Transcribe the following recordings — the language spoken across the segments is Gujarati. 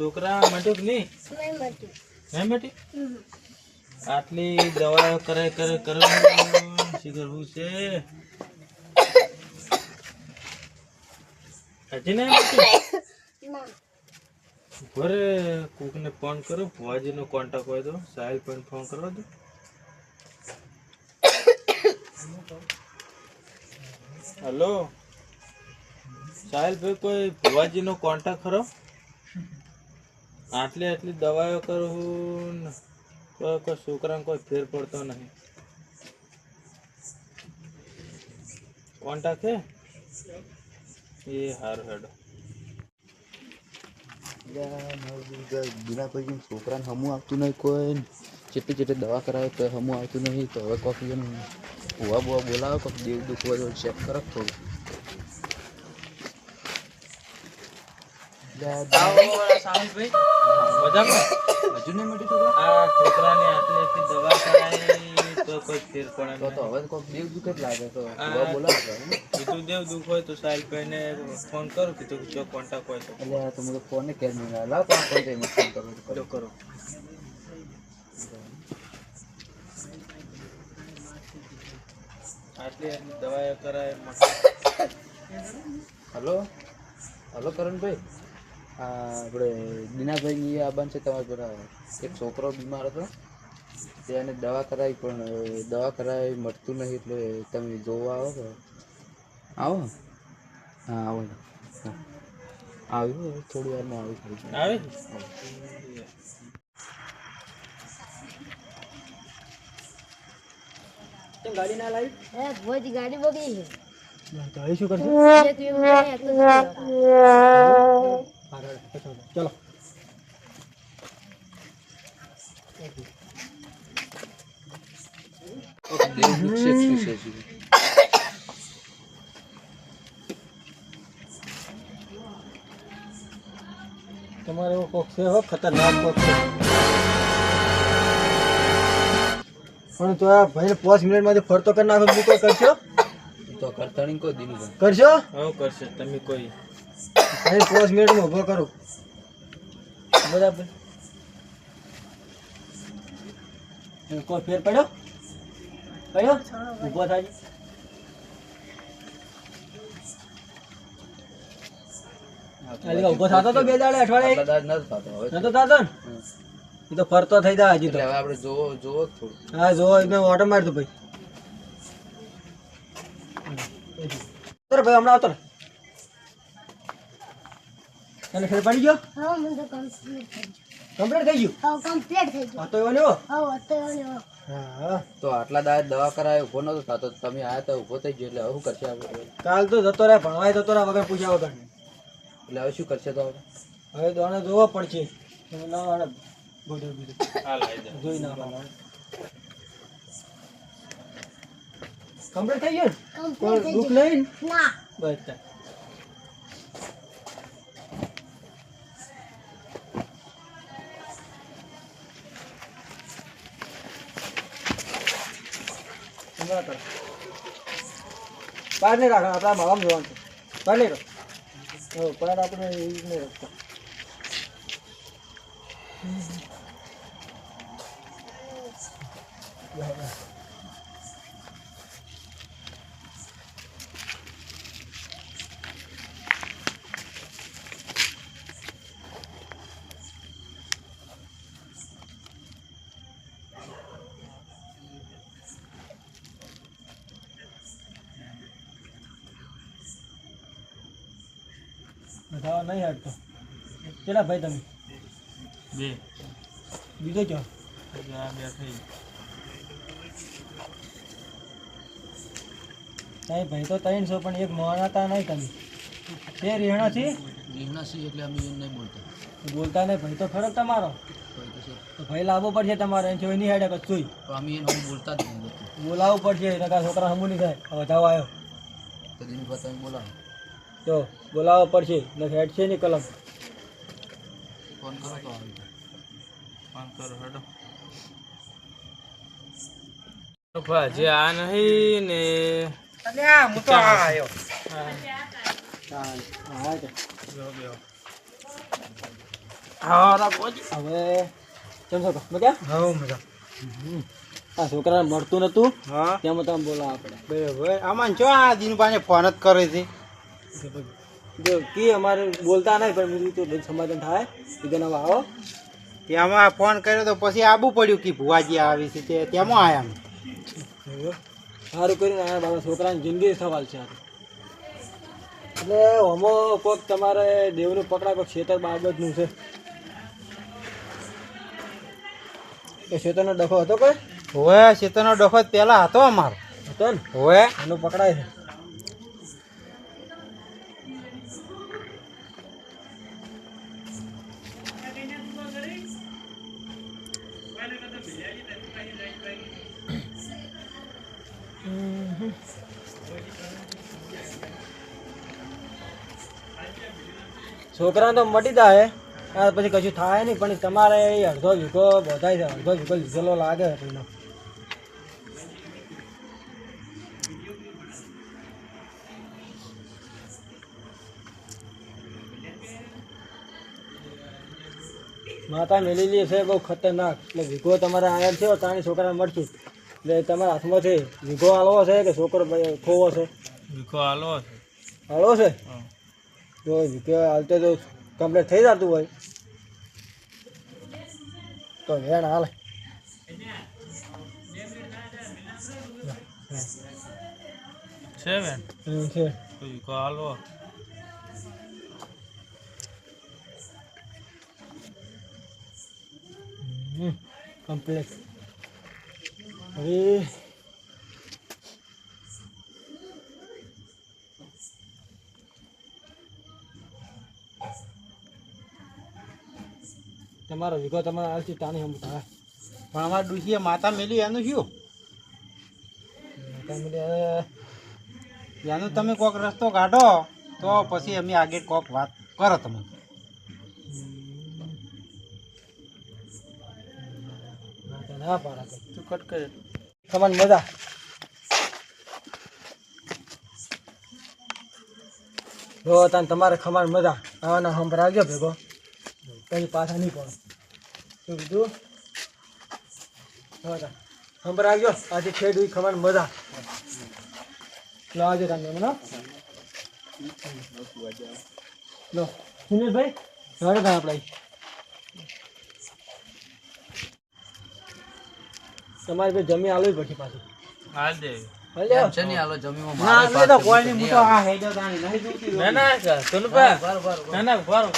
છોકરા મટ્યું કે નહીં? નહીં મટ્યું? આટલી દવાઓ કરે કરે કરે શી કરવું છે? હજી નહીં મટ્યું? ઘરે કોકને ફોન કરો, ભુવાજીનો કોન્ટેક્ટ હોય તો સાહેલ પણ ફોન કરવા દો. હેલો સાહેલ ભાઈ, કોઈ ભુવાજીનો કોન્ટેક્ટ ખરો? આટલી દવાઓ કરું કોઈ છોકરાને કોઈ ફેર પડતો નહીં. કોન્ટેક્ટ હે એ સારું હેડો. બીના કોઈ છોકરાને હમું આવતું નહીં, કોઈ જેટલી જેટલી દવા કરાવે તો હમું આવતું નહીં. તો હવે કોક ભૂવા બુવા બોલાવો, કોક દેવ દુઃખ હોય તો ચેક કરો થોડું. હજુ નહીં મળી છોકરા? આ છોકરાને આટલી દવા કરાય તો કોઈ ફેર પડે તો હવે કોક દેવ દુઃખ જ લાગે. તો ભૂવા બોલાવો. કીધું દેવ દુઃખ હોય તો સાહેલ ભાઈને ફોન કરો, કીધું જો કોન્ટેક્ટ હોય તો. એટલે તમે તો ફોન ને કેમ નહીં લાવ પણ ફોન તો ફોન કરો કરો. આટલી દવાઓ કરાય. હલો હલો કરણભાઈ, આપણે દીનાભાઈની આ બંધ છે તમારા પેલા એક છોકરો બીમાર હતો, તેને દવા કરાવી પણ દવા કરાવી મળતું નહીં. એટલે તમે જોવા આવો તો આવો. હા આવો. હા આવ્યું થોડી વારમાં આવી આવે ગાડી ના લાવી? ભોજી ગાડી બગડી છે. તો હવે શું કરશે? ચલો તમારે એવો કોક છે, ખતરનાક કોક છે. પણ તો આ ભાઈને 5 મિનિટમાંથી ફરતો કરી નાખો. મૂકો કરશો તો કરતા નહીં કોઈ દીનું કરશો? હવે કરશે તમે કોઈ. ભાઈ 5 મિનિટમાં ઊભો કરો. બરાબર. કોઈ ફેર પડ્યો? ઊભો થાય. ઊભો થતો તો 2 દાડે અઠવાડિયે નથી થતો હવે. નતો થતો ને? એ તો ફરતો થઈ જાય હજી તો. એટલે હવે આપણે જોવો જોવો થોડું. હા જો એને ઓટો માર દો ભાઈ. ભાઈ હમણાં આવતો ને એને ફેર પડી ગયો? હા મને તો કમ્પ્લીટ થઈ કમ્પ્લીટ થઈ ગયું? ગયું. કમ્પ્લીટ થઈ ગયું. હા તો એવો લેવો. હા તો એવો. હા તો આટલા દાડે દવા કરાય ઉભો નતો થતો, તમે આયા તો ઉભો થઈ ગયો. એટલે હવે શું કરશે આપણે? કાલ તો જતો રહે, ભણવાય જતો રહે વગર પૂછ્યા વગર. એટલે હવે શું કરશે? તો હવે તો આને જોવો પડશે. આ લાઈ દે. જોઈ નાખવાનું. કમ્પ્લીટ થઈ ગયું ને? કોઈ કમ્પ્લીટ થઈ દુઃખ ગયું. નહીં ને? ના. બસ તાર. બહાર નહીં રાખો, આપણા માવામાં જોવાનું છે. બહાર નહીં રાખો. બહાર આપણે એ નહીં રાખતા. બધાવા નહીં હાડતો. કેટલા ભાઈ તમે? 2 બીજો ક્યાં? આ 2 થઈ. તાઈ ભાઈ તો 300 પણ એક મોણાતા નહીં તમે. તે રેહણા છે રીહણા છીએ એટલે અમે એમ નહીં બોલતા. બોલતા નહીં. ભાઈ તો ખરો તમારો. તો ભાઈ લાવવો પડશે તમારે. એમ છે નહીં હેડે કશું. તો અમે એને બોલતા જ નહીં. બોલાવવું પડશે. નકા છોકરા હમું નહીં થાય. હવે જાવ આવ્યો તો દિન પર તમે બોલાવો. તો બોલાવવો પડશે. ને હેડ છે ને કલમ. ફોન કરો તો આવી જાય. ફોન કરો હેડો. ભાજી આ નહીં ને હું તો આવ્યો. હા. હા રાપોજી હવે કેમ છો મજા હા મજા આ છોકરાને મળતું નતું હા તેમાં તમે બોલાવા પડે બરાબર આમાં જો આ દિનપાને ફોન જ કરે છે જો કી અમારે બોલતા નહીં પણ બીજું તો બધું સમાધાન થાય બીજા નવા આવો ત્યાંમાં ફોન કર્યો તો પછી આબુ પડ્યું કે ભુવાજી આવી છે તે તેમાં આયા સારું કરીને આ બાબા છોકરાની જિંદગી સવાલ છે આ તો. એટલે હોમો કોઈક તમારે દેવનું પકડા કોઈક ખેતર બાબતનું છે એ ખેતરનો ડખો હતો કોઈ હવે શેતરનો ડખો પેલા હતો અમારો હતો ને હવે એનું પકડાય છે છોકરા તો મટી જાય પછી કશું થાય નહીં પણ તમારે એ અડધો વીઘો બધાય છે અડધો વીઘો લીધેલો લાગે પહેલાં માતા મેલેલી છે બહુ ખતરનાક એટલે વીઘો તમારે આયા છે તાણી છોકરાને મળશું એટલે તમારા હાથમાં છે વીઘો આલવો છે કે છોકરો ખોવો છે વિકો હાલો હાલો છે જો વીઘો હાલતે તો કમ્પ્લીટ થઈ જતું હોય તો વેણ હાલે છે બેન છે વિકો હાલો કમ્પ્લીટ હવે તમારો વીઘો તમારે આવતી તાણી હમ થાય પણ અમારા ડુસીએ માતા મેલી એનું શું એનું તમે કોક રસ્તો કાઢો તો પછી અમે આગળ કોક વાત કરો તમે ના પાડા તું કટ કરે ખમણ મજા જો તાન તમારે ખમણ મજા આવાના હમ રાખજો ભેગો કઈ પાછા નહીં પડો શું કીધું હમ રાખજો આજે ખેડ ખમણ મજા લો આજે તમે મને લો સુનિલભાઈ હવે આપણે તમારે ભાઈ જમી આલવી પડશે પાછું હાલ દે ના અમે તો કોઈ નહીં હું તો આ હેડો તાણી નહીં જોતી ના ના સુનપા ના ના બરો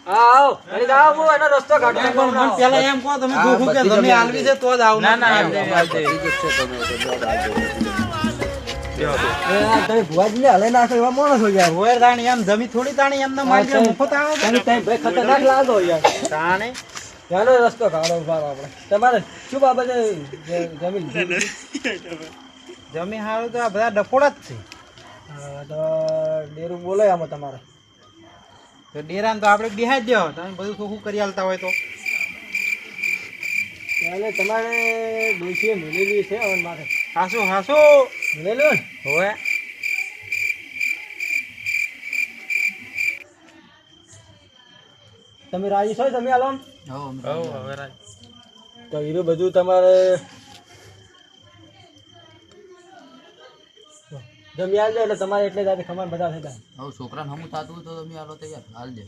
હા આવો ઘડી આવો હું એનો રસ્તો કાઢું પણ મને પેલા એમ કહો તમે ભૂખું કે તમે આલવી છે તો જ આવ ના ના એમ તમે ભુવાજીને હલે નાખો એવા માણસ હોય યાર હોયર તાણી એમ જમી થોડી તાણી એમને મારી મુફત આવો તમે ભાઈ ખતરનાક લાગો યાર તાણી ત્યાંનો રસ્તો કાઢો ઉભારો આપણે તમારે શું બાબતે જમીન જમી હારું તો આ બધા ડફોડા જ છે તો ડેરું બોલો આમાં તમારે તો ડેરાને તો આપણે બિહાર જાઓ તમે બધું શું કરી આલતા હોય તો એટલે તમારે ડોશીએ મિલેલી છે હવે માથે હાસુ હાસુ મિલેલું ને હોય તમે રાજી છો તમે આલો હવે રાજ તો એનું બધું તમારે જમી આવજો એટલે તમારે એટલે જાતે ખમાન બધા થઈ જાય છોકરાને હમું થતું હોય તો તમે આલો તૈયાર હાલ દે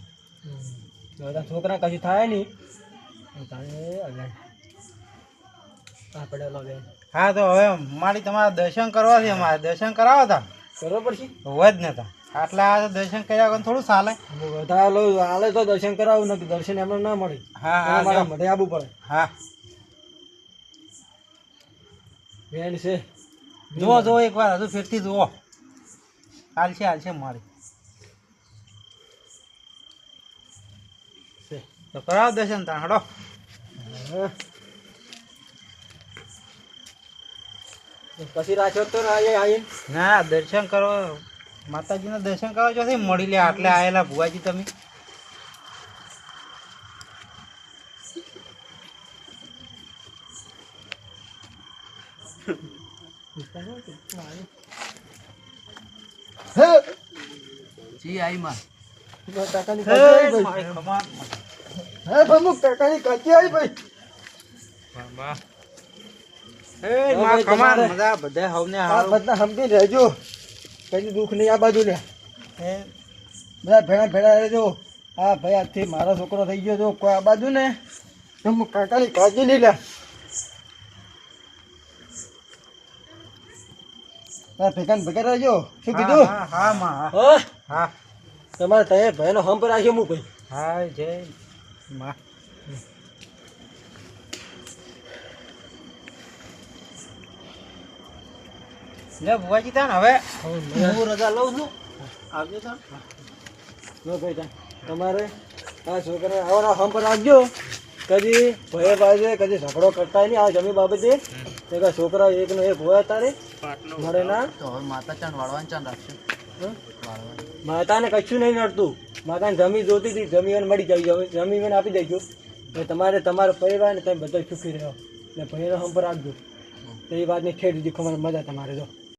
છોકરા કશું થાય નહીં તારે આપણે લો બેન હા તો હવે મારી તમારા દર્શન કરવા છે અમારે દર્શન કરાવો તા કરવો પડશે હોય જ નતા આટલા દર્શન કર્યા વગર થોડું ચાલે બધા લો હાલે તો દર્શન કરાવું નથી દર્શન એમને ના મળે હા હા મારા જો. મઢે આવવું પડે હા બેન છે જુઓ જુઓ એકવાર હજુ ફેરથી જુઓ હાલશે હાલશે મારી છે તો કરાવો દર્શન તા હડો હા. પછી રાખ્યો તો આવીને ના દર્શન કરો માતાજીના દર્શન કરવા ચોથી મળી લે આટલે આયેલા ભુવાજી તમે જી આઈ માં કાકાની કાકી આવી ભાઈ. માય ખમા હે પ્રમુખ કાકાની કાકી આવી ભાઈ. બાબા હા ભાઈ, તમારે મજા બધા હવને આ હારું બધા સમજી રહેજો, કઈ દુઃખ નહીં આ બાજુ લે. હે બધા ભેળા ભેળા રહેજો. હા ભાઈ, આજથી મારો છોકરો થઈ ગયો, જો કોઈ આ બાજુ ને તો હું કાકાની કાળજી નહીં લે. હા ભેગા ને ભેગા રહેજો. શું કીધું? હા હા માં હા હા તમારે તય ભાઈનો હંપ રાખ્યો હું ભાઈ. હા જય માં લે બુવાજી તાન હવે હું રજા લઉં છું આવજો તાન નો ભાઈ તા તમારે આ છોકરાને આવાનો હંપ રાખજો. કદી ભય બાજે કદી ઝઘડો કરતા નહીં આ જમી બાબતે. તો કે છોકરા એકનો એક હોય તારે મળે ના. તો હવે માતા ચાંદ વાળવાનું ચાંદ રાખશે. માતાને કશું નહીં નડતું. માતાને જમી જોતી હતી, જમીન મળી જાય, જમીન આપી દઈશું. એટલે તમારે તમારો પરિવાર ને તમે બધા સુખી રહો ને ભાઈનો હંપ રાખજો. તો એ વાતની ઠેર દીધી ખબર મજા તમારે જો.